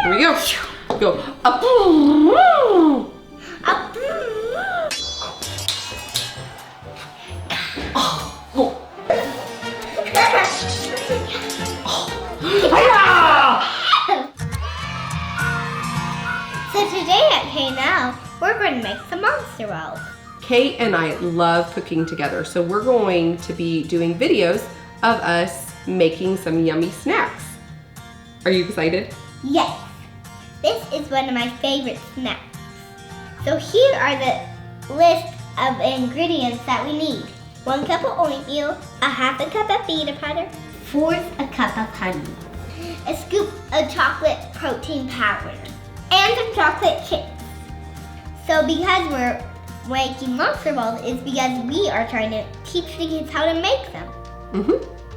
Here we go. Go up. Up. So today at Hey Now, we're going to make some monster balls. Kate and I love cooking together, so we're going to be doing videos of us making some yummy snacks. Are you excited? Yes, this is one of my favorite snacks. So here are the list of ingredients that we need. 1 cup of oatmeal, a half a cup of peanut butter, 1/4 a cup of honey, a scoop of chocolate protein powder, and some chocolate chips. So because we're making monster balls, it's because we are trying to teach the kids how to make them.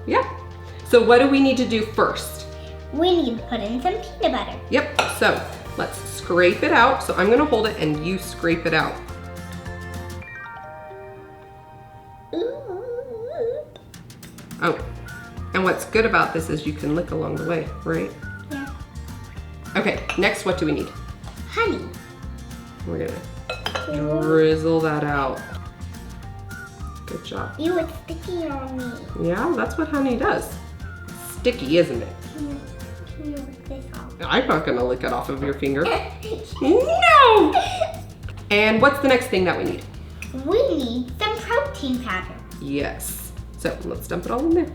Yeah. So what do we need to do first? We need to put in some peanut butter. Yep, so let's scrape it out. So I'm gonna hold it and you scrape it out. Ooh. Oh, and what's good about this is you can lick along the way, right? Yeah. Okay, next what do we need? Honey. We're gonna drizzle that out. Good job. Ew, it's sticky on me. Yeah, that's what honey does. Sticky, isn't it? Can you lick this off? I'm not gonna lick it off of your finger. No! And what's the next thing that we need? We need some protein powder. Yes. So let's dump it all in there.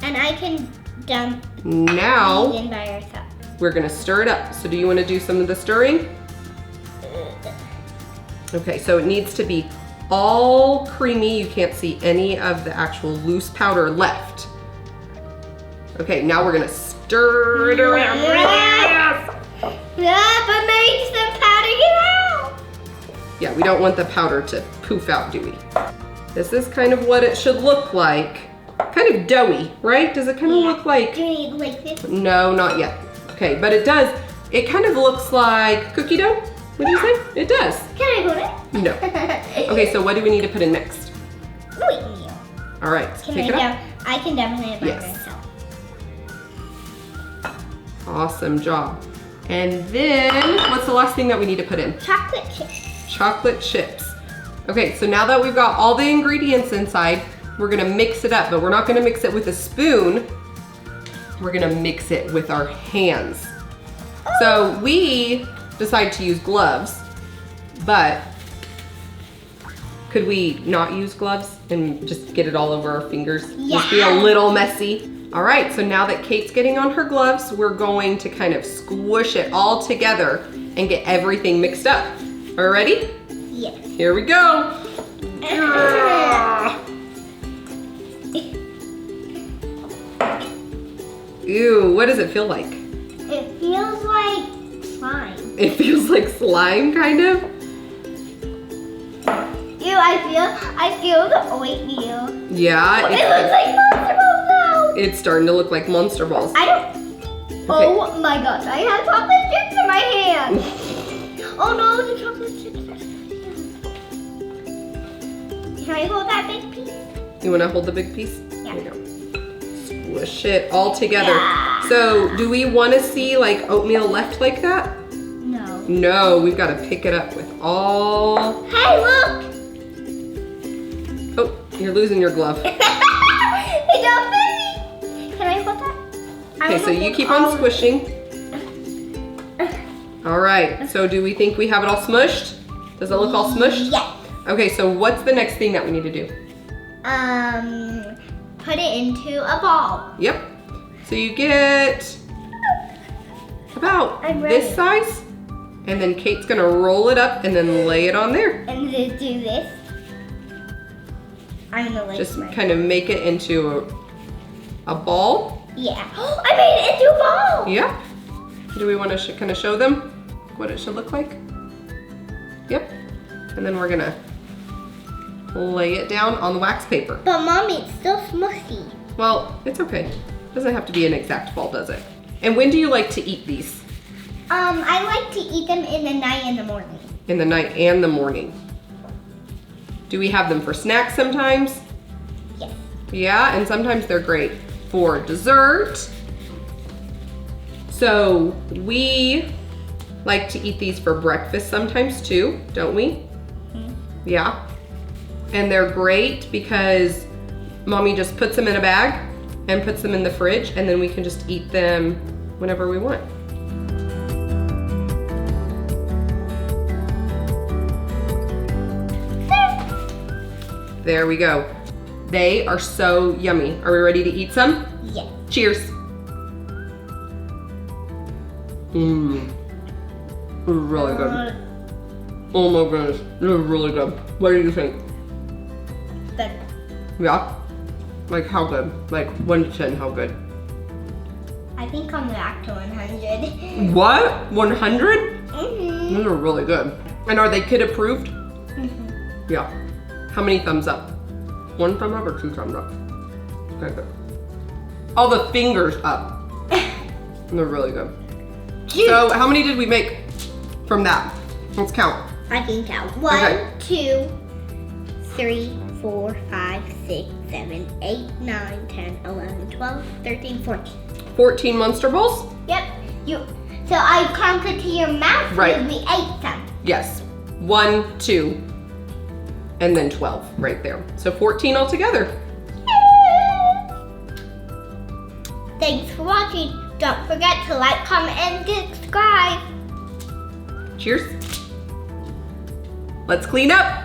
And I can dump Now these in by ourselves. we're gonna stir it up. So do you wanna do some of the stirring? Okay, so it needs to be all creamy. You can't see any of the actual loose powder left. Okay, now we're gonna stir it around. Yeah, but make some powder get out. Yeah, we don't want the powder to poof out, do we? This is kind of what it should look like. Kind of doughy, right? Does it kind of look like? Do you need like this? No, not yet. Okay, but it does. It kind of looks like cookie dough. What do you say? It does. Can I hold it? No. Okay, so what do we need to put in next? Oatmeal. All right, Can pick it up. I can definitely by Yes. myself. Awesome job. And then, what's the last thing that we need to put in? Chocolate chips. Chocolate chips. Okay, so now that we've got all the ingredients inside, we're gonna mix it up, but we're not gonna mix it with a spoon. We're gonna mix it with our hands. So we decided to use gloves, but could we not use gloves and just get it all over our fingers? Just be a Yeah. little messy. All right, so now that Kate's getting on her gloves, we're going to kind of squish it all together and get everything mixed up. Are you ready? Yes. Here we go. Ew, what does it feel like? It feels like slime. It feels like slime, kind of? Ew, I feel the oatmeal. Yeah, It looks like monster balls now. it's starting to look like monster balls. I don't. Oh my gosh, I have chocolate chips in my hand. Oh no, the chocolate chips are still. Can I hold that big piece? You wanna hold the big piece? Yeah. There you go. Squish it all together. Yeah. So, do we wanna see like oatmeal left like that? No. No, we've gotta pick it up with all... Hey, look! Oh, you're losing your glove. It don't fit. Can I hold that? Okay, so you keep on squishing. All right, so do we think we have it all smushed? Does it look all smushed? Yeah. Okay, so what's the next thing that we need to do? Put it into a ball. Yep. So you get about I'm ready. this size, and then Kate's gonna roll it up and then lay it on there. And just do this. I'm gonna lay Just mine. kind of make it into a ball. Yeah. I made it into a ball. Yeah. Do we want to kind of show them what it should look like? Yep. And then we're gonna lay it down on the wax paper. But Mommy, it's still smushy. Well, it's okay. Doesn't have to be an exact ball, does it? And when do you like to eat these? I like to eat them in the night and the morning. In the night and the morning. Do we have them for snacks sometimes? Yes. Yeah, and sometimes they're great for dessert. So we like to eat these for breakfast sometimes too, don't we? Yeah. And they're great because Mommy just puts them in a bag and puts them in the fridge, and then we can just eat them whenever we want. There we go. They are so yummy. Are we ready to eat some? Yes. Cheers. Mmm. Really good. Oh my goodness, this is really good. What do you think? Good. Yeah? Like how good? Like 1 to 10, how good? I think I'm back to 100. What? 100? Mm-hmm. These are really good. And are they kid approved? Mm-hmm. Yeah. How many thumbs up? 1 thumb up or 2 thumbs up? Okay, good. All the fingers up. They're really good. So how many did we make from that? Let's count. I can count. 1, 2, 3, 4, 5, 6, 7, 8, 9, 10, 11, 12, 13, 14. 14 Monster Bowls? Yep. So I counted to your mouth Right. because we ate some. Yes. 1, 2, and then 12 right there. So 14 altogether. Thanks for watching. Don't forget to like, comment, and subscribe. Cheers. Let's clean up.